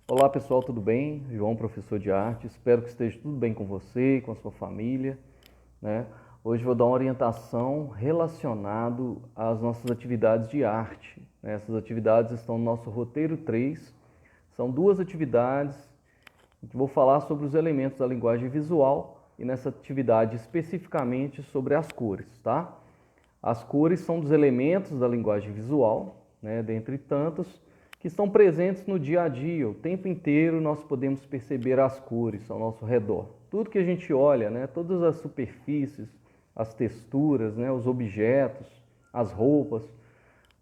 Olá pessoal, tudo bem? João, professor de arte. Espero que esteja tudo bem com você e com a sua família, né? Hoje vou dar uma orientação relacionado às nossas atividades de arte, né? Essas atividades estão no nosso roteiro 3. São duas atividades em que vou falar sobre os elementos da linguagem visual e nessa atividade especificamente sobre as cores, tá? As cores são dos elementos da linguagem visual, né, dentre tantos, que estão presentes no dia a dia. O tempo inteiro nós podemos perceber as cores ao nosso redor. Tudo que a gente olha, né, todas as superfícies, as texturas, né, os objetos, as roupas,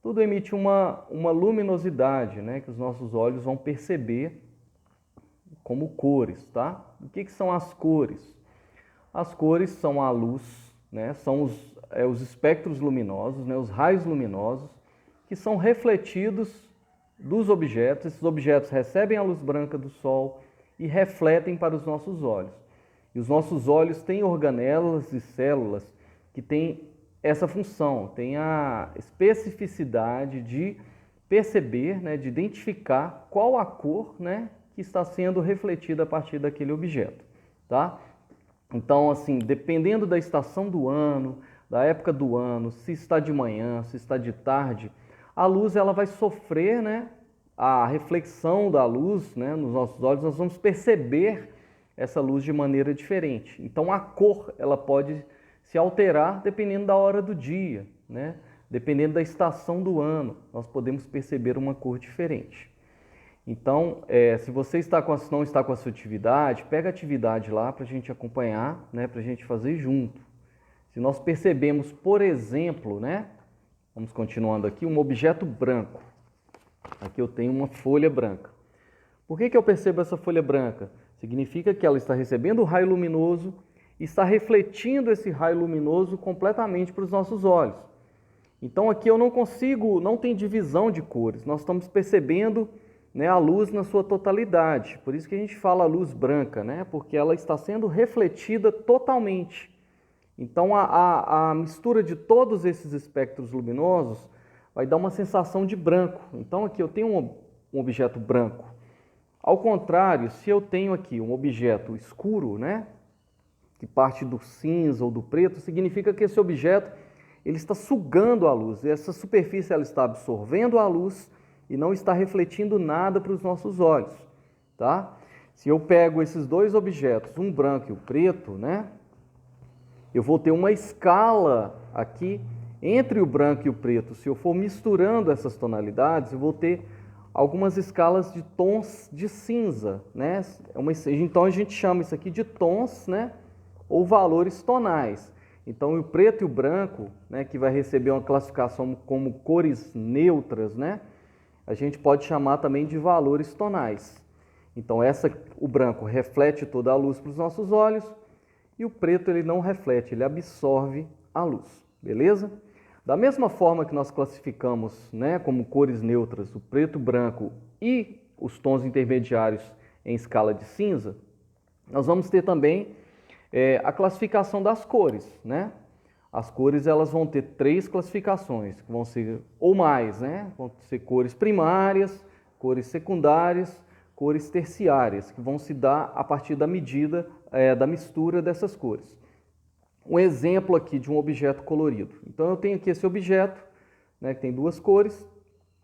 tudo emite uma luminosidade, né, que os nossos olhos vão perceber como cores, tá? O que são as cores? As cores são a luz, né? São os espectros luminosos, né? Os raios luminosos, que são refletidos dos objetos. Esses objetos recebem a luz branca do sol e refletem para os nossos olhos. E os nossos olhos têm organelas e células que têm essa função, têm a especificidade de perceber, né, de identificar qual a cor, né, que está sendo refletida a partir daquele objeto, tá? Então, assim, dependendo da estação do ano, da época do ano, se está de manhã, se está de tarde, a luz ela vai sofrer, né, a reflexão da luz, né, nos nossos olhos, nós vamos perceber essa luz de maneira diferente. Então, a cor ela pode se alterar dependendo da hora do dia, né? Dependendo da estação do ano, nós podemos perceber uma cor diferente. Então, se você não está com a sua atividade, pega a atividade lá para a gente acompanhar, né, para a gente fazer junto. Se nós percebemos, por exemplo, né, vamos continuando aqui, um objeto branco. Aqui eu tenho uma folha branca. Por que eu percebo essa folha branca? Significa que ela está recebendo o raio luminoso e está refletindo esse raio luminoso completamente para os nossos olhos. Então aqui eu não tem divisão de cores, nós estamos percebendo, né, a luz na sua totalidade. Por isso que a gente fala luz branca, né, porque ela está sendo refletida totalmente. Então a mistura de todos esses espectros luminosos vai dar uma sensação de branco. Então aqui eu tenho um objeto branco. Ao contrário, se eu tenho aqui um objeto escuro, né, que parte do cinza ou do preto, significa que esse objeto ele está sugando a luz. Essa superfície ela está absorvendo a luz e não está refletindo nada para os nossos olhos, tá? Se eu pego esses dois objetos, um branco e o preto, né, eu vou ter uma escala aqui entre o branco e o preto. Se eu for misturando essas tonalidades, eu vou ter algumas escalas de tons de cinza, né? Então a gente chama isso aqui de tons, né, ou valores tonais. Então o preto e o branco, né, que vai receber uma classificação como cores neutras, né, a gente pode chamar também de valores tonais. Então o branco reflete toda a luz para os nossos olhos e o preto ele não reflete, ele absorve a luz, beleza? Da mesma forma que nós classificamos, né, como cores neutras o preto, branco e os tons intermediários em escala de cinza, nós vamos ter também a classificação das cores, né? As cores elas vão ter três classificações, que vão ser ou mais, né? Vão ser cores primárias, cores secundárias, cores terciárias, que vão se dar a partir da medida da mistura dessas cores. Um exemplo aqui de um objeto colorido. Então eu tenho aqui esse objeto, né, que tem duas cores.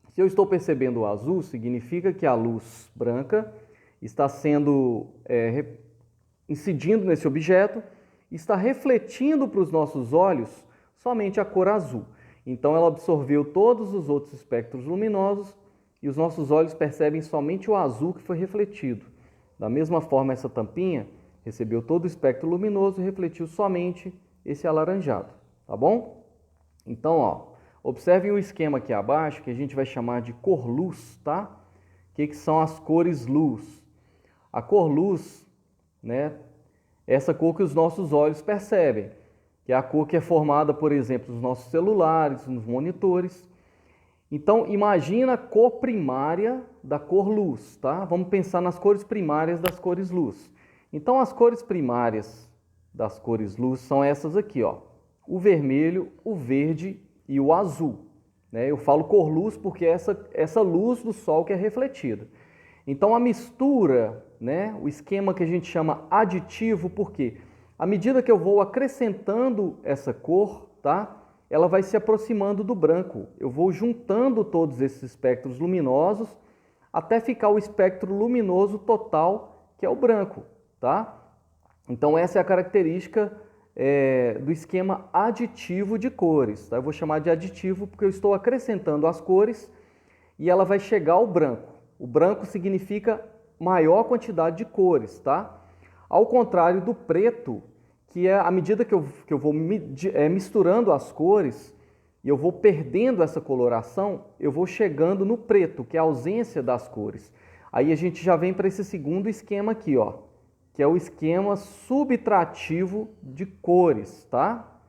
Se eu estou percebendo o azul, significa que a luz branca está sendo incidindo nesse objeto, está refletindo para os nossos olhos somente a cor azul. Então ela absorveu todos os outros espectros luminosos e os nossos olhos percebem somente o azul que foi refletido. Da mesma forma, essa tampinha recebeu todo o espectro luminoso e refletiu somente esse alaranjado, tá bom? Então, ó, observem o esquema aqui abaixo que a gente vai chamar de cor luz, tá? O que são as cores luz? A cor luz, né, essa cor que os nossos olhos percebem, que é a cor que é formada, por exemplo, nos nossos celulares, nos monitores. Então, imagina a cor primária da cor luz, tá? Vamos pensar nas cores primárias das cores luz. Então, as cores primárias das cores luz são essas aqui, ó. O vermelho, o verde e o azul, né? Eu falo cor luz porque é essa luz do sol que é refletida. Então a mistura, né, o esquema que a gente chama aditivo, por quê? À medida que eu vou acrescentando essa cor, tá? Ela vai se aproximando do branco. Eu vou juntando todos esses espectros luminosos até ficar o espectro luminoso total, que é o branco, tá? Então essa é a característica do esquema aditivo de cores, tá? Eu vou chamar de aditivo porque eu estou acrescentando as cores e ela vai chegar ao branco. O branco significa maior quantidade de cores, tá? Ao contrário do preto, que é à medida que eu vou misturando as cores e eu vou perdendo essa coloração, eu vou chegando no preto, que é a ausência das cores. Aí a gente já vem para esse segundo esquema aqui, ó, que é o esquema subtrativo de cores, tá?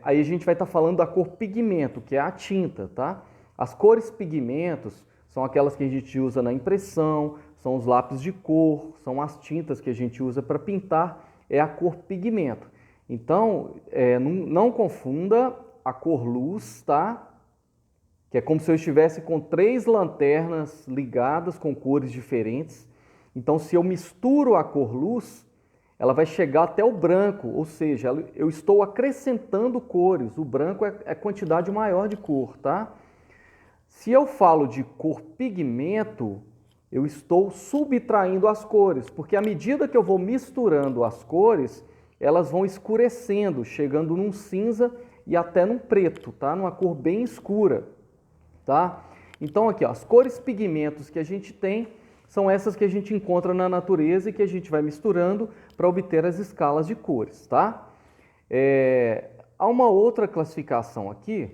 Aí a gente vai estar falando da cor pigmento, que é a tinta, tá? As cores pigmentos são aquelas que a gente usa na impressão, são os lápis de cor, são as tintas que a gente usa para pintar, é a cor pigmento. Então, não confunda a cor luz, tá? Que é como se eu estivesse com 3 lanternas ligadas com cores diferentes. Então, se eu misturo a cor luz, ela vai chegar até o branco, ou seja, eu estou acrescentando cores. O branco é quantidade maior de cor, tá? Se eu falo de cor pigmento, eu estou subtraindo as cores, porque à medida que eu vou misturando as cores, elas vão escurecendo, chegando num cinza e até num preto, tá? Numa cor bem escura, tá? Então aqui, ó, as cores pigmentos que a gente tem são essas que a gente encontra na natureza e que a gente vai misturando para obter as escalas de cores, tá? Há uma outra classificação aqui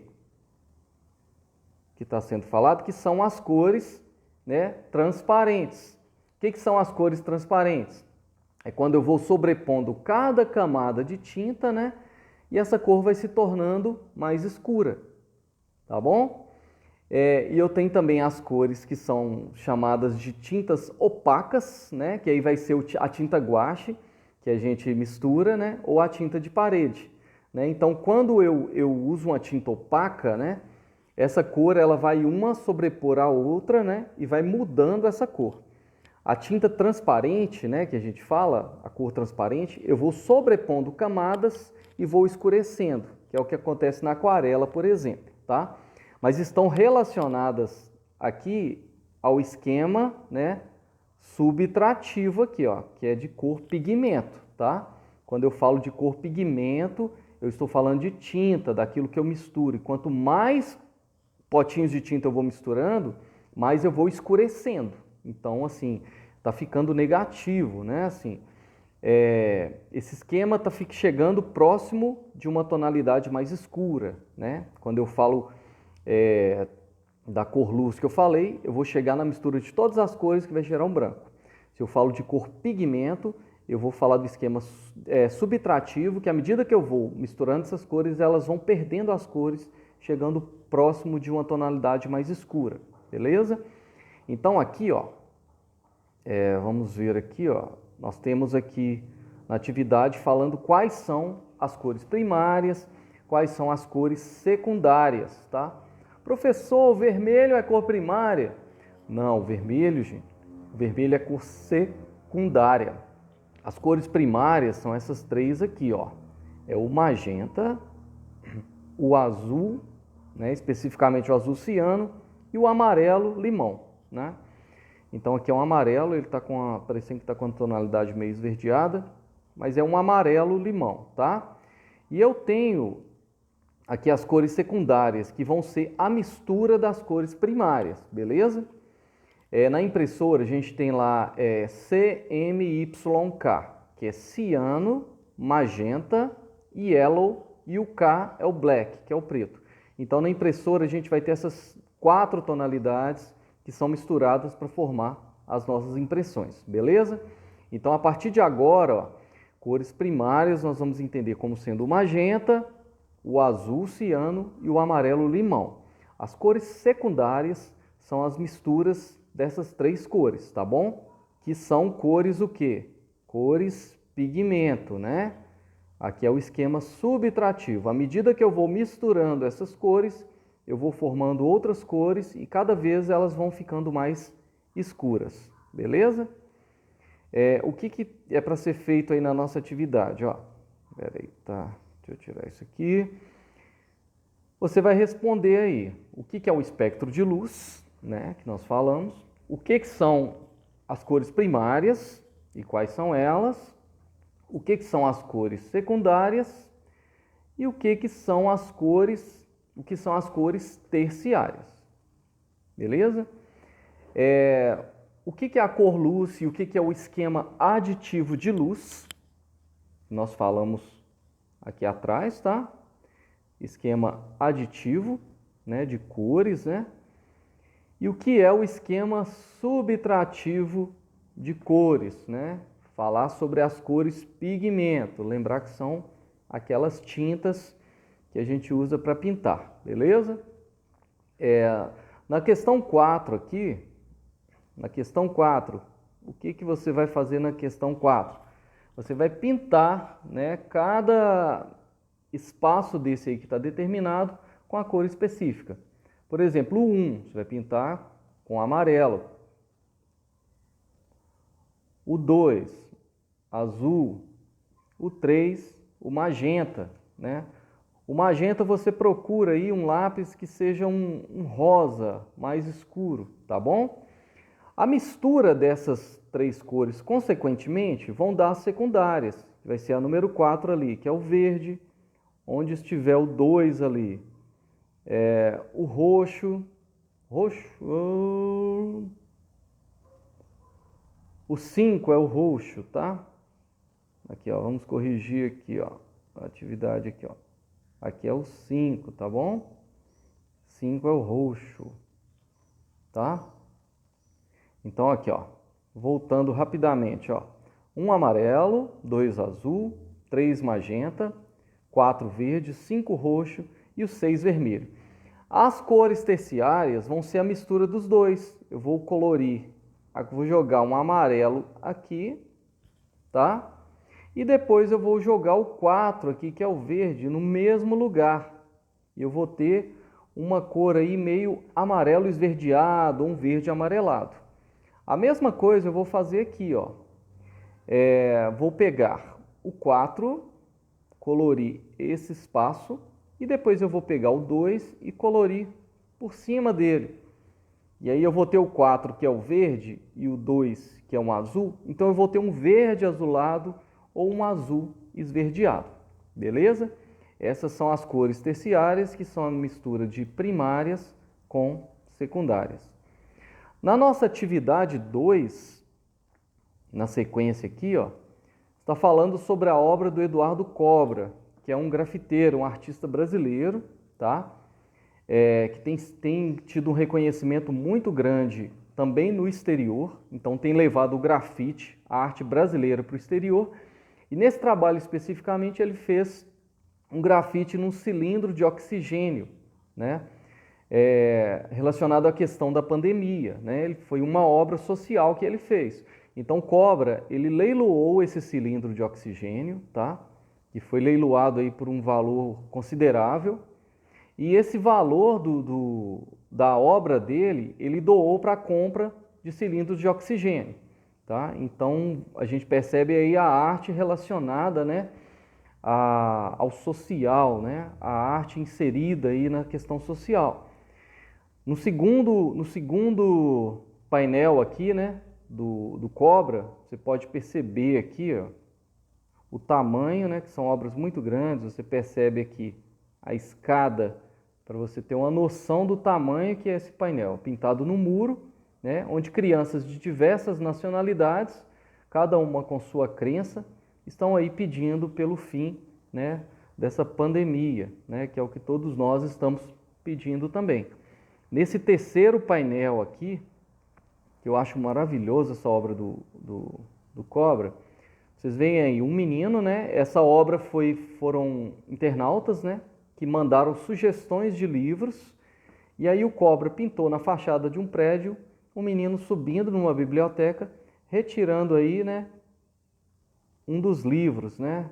que está sendo falado, que são as cores, né, transparentes. O que são as cores transparentes? É quando eu vou sobrepondo cada camada de tinta, né, e essa cor vai se tornando mais escura, tá bom? E eu tenho também as cores que são chamadas de tintas opacas, né, que aí vai ser a tinta guache, que a gente mistura, né, ou a tinta de parede, né? Então, quando eu uso uma tinta opaca, né, essa cor ela vai uma sobrepor a outra, né, e vai mudando essa cor. A tinta transparente, né, que a gente fala, a cor transparente, eu vou sobrepondo camadas e vou escurecendo, que é o que acontece na aquarela, por exemplo, tá? Mas estão relacionadas aqui ao esquema, né, subtrativo aqui, ó, que é de cor pigmento, tá? Quando eu falo de cor pigmento, eu estou falando de tinta, daquilo que eu misturo. E quanto mais potinhos de tinta eu vou misturando, mais eu vou escurecendo. Então, assim, tá ficando negativo, né? Assim, esse esquema tá chegando próximo de uma tonalidade mais escura, né? Quando eu falo da cor luz que eu falei, eu vou chegar na mistura de todas as cores que vai gerar um branco. Se eu falo de cor pigmento, eu vou falar do esquema subtrativo, que à medida que eu vou misturando essas cores, elas vão perdendo as cores, chegando próximo de uma tonalidade mais escura, beleza? Então aqui, ó, vamos ver aqui, ó, nós temos aqui na atividade falando quais são as cores primárias, quais são as cores secundárias, tá? Professor, o vermelho é cor primária? Não, o vermelho, gente, o vermelho é cor secundária. As cores primárias são essas 3 aqui, ó. É o magenta, o azul, né, especificamente o azul ciano, e o amarelo limão, né? Então aqui é um amarelo, ele está parecendo que está com a tonalidade meio esverdeada, mas é um amarelo limão, tá? E eu tenho aqui as cores secundárias, que vão ser a mistura das cores primárias, beleza? Na impressora a gente tem lá CMYK, que é ciano, magenta, yellow, e o K é o black, que é o preto. Então na impressora a gente vai ter essas 4 tonalidades que são misturadas para formar as nossas impressões, beleza? Então a partir de agora, ó, cores primárias nós vamos entender como sendo o magenta, o azul ciano e o amarelo limão. As cores secundárias são as misturas dessas 3 cores, tá bom? Que são cores o quê? Cores pigmento, né? Aqui é o esquema subtrativo. À medida que eu vou misturando essas cores, eu vou formando outras cores e cada vez elas vão ficando mais escuras, beleza? O que é para ser feito aí na nossa atividade? Ó, peraí, tá? Deixa eu tirar isso aqui. Você vai responder aí o que é o espectro de luz, né, que nós falamos, o que são as cores primárias e quais são elas, o que são as cores secundárias e o que são as cores terciárias, beleza? O que é a cor luz e o que é o esquema aditivo de luz? Nós falamos aqui atrás, tá? Esquema aditivo, né, de cores, né? E o que é o esquema subtrativo de cores, né? Falar sobre as cores pigmento, lembrar que são aquelas tintas que a gente usa para pintar, beleza? Na questão 4 aqui, o que você vai fazer na questão 4? Você vai pintar, né, cada espaço desse aí que está determinado com a cor específica. Por exemplo, o 1, você vai pintar com amarelo. O 2, azul. O 3, o magenta, né? O magenta você procura aí um lápis que seja um rosa mais escuro, tá bom? A mistura dessas três cores, consequentemente, vão dar as secundárias. Vai ser a número 4 ali, que é o verde, onde estiver o 2 ali. O roxo, o 5 é o roxo, tá? Aqui, ó, vamos corrigir aqui, ó, a atividade aqui, ó. Aqui é o 5, tá bom? 5 é o roxo, tá? Então, aqui, ó, voltando rapidamente, ó. 1 amarelo, 2 azul, 3 magenta, 4 verde, 5 roxo e o 6 vermelho. As cores terciárias vão ser a mistura dos dois. Eu vou colorir, vou jogar um amarelo aqui, tá? E depois eu vou jogar o 4 aqui, que é o verde, no mesmo lugar. E eu vou ter uma cor aí meio amarelo esverdeado, um verde amarelado. A mesma coisa eu vou fazer aqui, ó. Vou pegar o 4, colorir esse espaço, e depois eu vou pegar o 2 e colorir por cima dele. E aí eu vou ter o 4, que é o verde, e o 2, que é um azul. Então eu vou ter um verde azulado ou um azul esverdeado, beleza? Essas são as cores terciárias, que são a mistura de primárias com secundárias. Na nossa atividade 2, na sequência aqui, ó, está falando sobre a obra do Eduardo Cobra, que é um grafiteiro, um artista brasileiro, tá? Que tem tido um reconhecimento muito grande também no exterior, então tem levado o grafite, a arte brasileira, para o exterior. E nesse trabalho especificamente ele fez um grafite num cilindro de oxigênio, né? Relacionado à questão da pandemia, né? Foi uma obra social que ele fez. Então Cobra, ele leiloou esse cilindro de oxigênio, tá? Que foi leiloado aí por um valor considerável. E esse valor da obra dele, ele doou para a compra de cilindros de oxigênio, tá? Então a gente percebe aí a arte relacionada, né, ao social, né? A arte inserida aí na questão social. No segundo painel aqui, né, do Cobra, você pode perceber aqui, ó, o tamanho, né, que são obras muito grandes. Você percebe aqui a escada, para você ter uma noção do tamanho que é esse painel, pintado no muro, né, onde crianças de diversas nacionalidades, cada uma com sua crença, estão aí pedindo pelo fim, né, dessa pandemia, né, que é o que todos nós estamos pedindo também. Nesse terceiro painel aqui, que eu acho maravilhoso essa obra do Cobra, vocês veem aí um menino, né? Essa obra foram internautas, né, que mandaram sugestões de livros, e aí o Cobra pintou na fachada de um prédio um menino subindo numa biblioteca, retirando aí, né, um dos livros, né?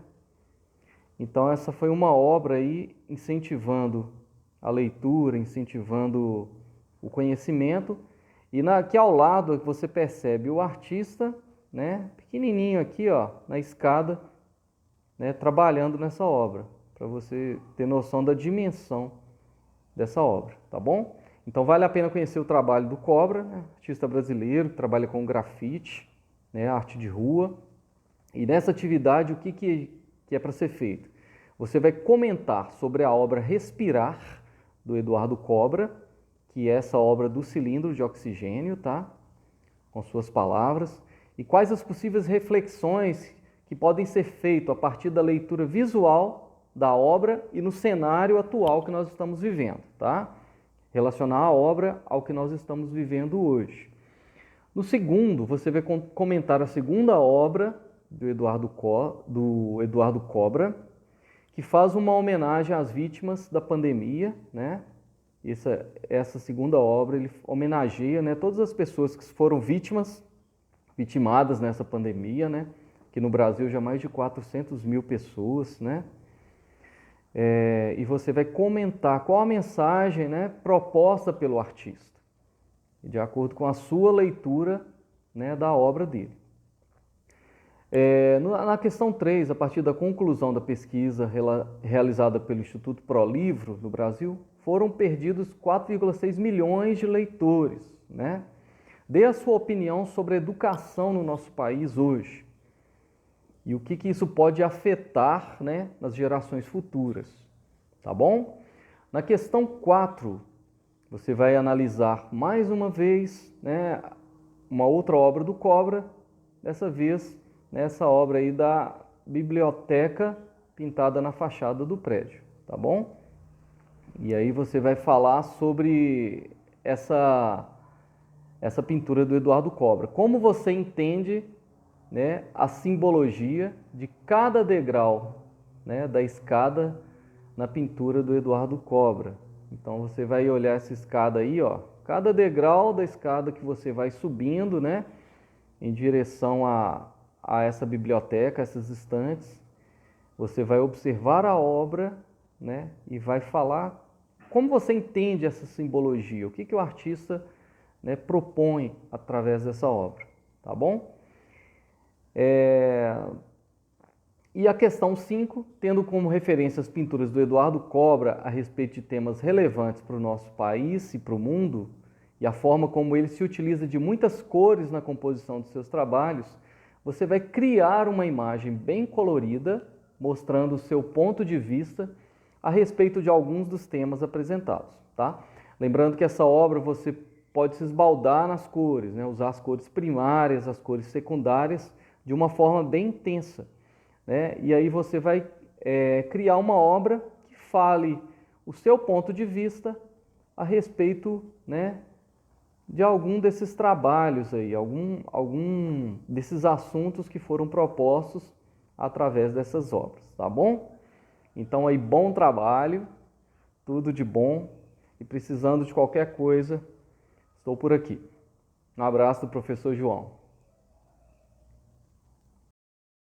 Então essa foi uma obra aí incentivando a leitura, incentivando o conhecimento, E aqui ao lado você percebe o artista, né, pequenininho aqui, ó, na escada, né, trabalhando nessa obra, para você ter noção da dimensão dessa obra, tá bom? Então vale a pena conhecer o trabalho do Cobra, né, artista brasileiro que trabalha com grafite, né, arte de rua. E nessa atividade, o que é para ser feito? Você vai comentar sobre a obra Respirar, do Eduardo Cobra, que é essa obra do cilindro de oxigênio, tá? Com suas palavras. E quais as possíveis reflexões que podem ser feitas a partir da leitura visual da obra e no cenário atual que nós estamos vivendo, tá? Relacionar a obra ao que nós estamos vivendo hoje. No segundo, você vai comentar a segunda obra do Eduardo Cobra, que faz uma homenagem às vítimas da pandemia, né? Essa segunda obra, ele homenageia, né, todas as pessoas que foram vitimadas nessa pandemia, né? Que no Brasil já mais de 400 mil pessoas, né? E você vai comentar qual a mensagem, né, proposta pelo artista, de acordo com a sua leitura, né, da obra dele. Na questão 3, a partir da conclusão da pesquisa realizada pelo Instituto ProLivro no Brasil, foram perdidos 4,6 milhões de leitores, né? Dê a sua opinião sobre a educação no nosso país hoje e o que isso pode afetar, né, nas gerações futuras, tá bom? Na questão 4, você vai analisar mais uma vez, né, uma outra obra do Cobra, dessa vez nessa obra aí da biblioteca pintada na fachada do prédio, tá bom? E aí você vai falar sobre essa pintura do Eduardo Cobra. Como você entende, né, a simbologia de cada degrau, né, da escada na pintura do Eduardo Cobra. Então você vai olhar essa escada aí, ó, cada degrau da escada que você vai subindo, né, em direção a essa biblioteca, essas estantes, você vai observar a obra, né, e vai falar como você entende essa simbologia, o que o artista, né, propõe através dessa obra, tá bom? E a questão 5, tendo como referência as pinturas do Eduardo Cobra a respeito de temas relevantes para o nosso país e para o mundo, e a forma como ele se utiliza de muitas cores na composição de seus trabalhos, você vai criar uma imagem bem colorida, mostrando o seu ponto de vista a respeito de alguns dos temas apresentados, tá? Lembrando que essa obra você pode se esbaldar nas cores, né? Usar as cores primárias, as cores secundárias, de uma forma bem intensa, né? E aí você vai criar uma obra que fale o seu ponto de vista a respeito, né, de algum desses trabalhos aí, algum desses assuntos que foram propostos através dessas obras, tá bom? Então aí, bom trabalho, tudo de bom, e precisando de qualquer coisa, estou por aqui. Um abraço do professor João.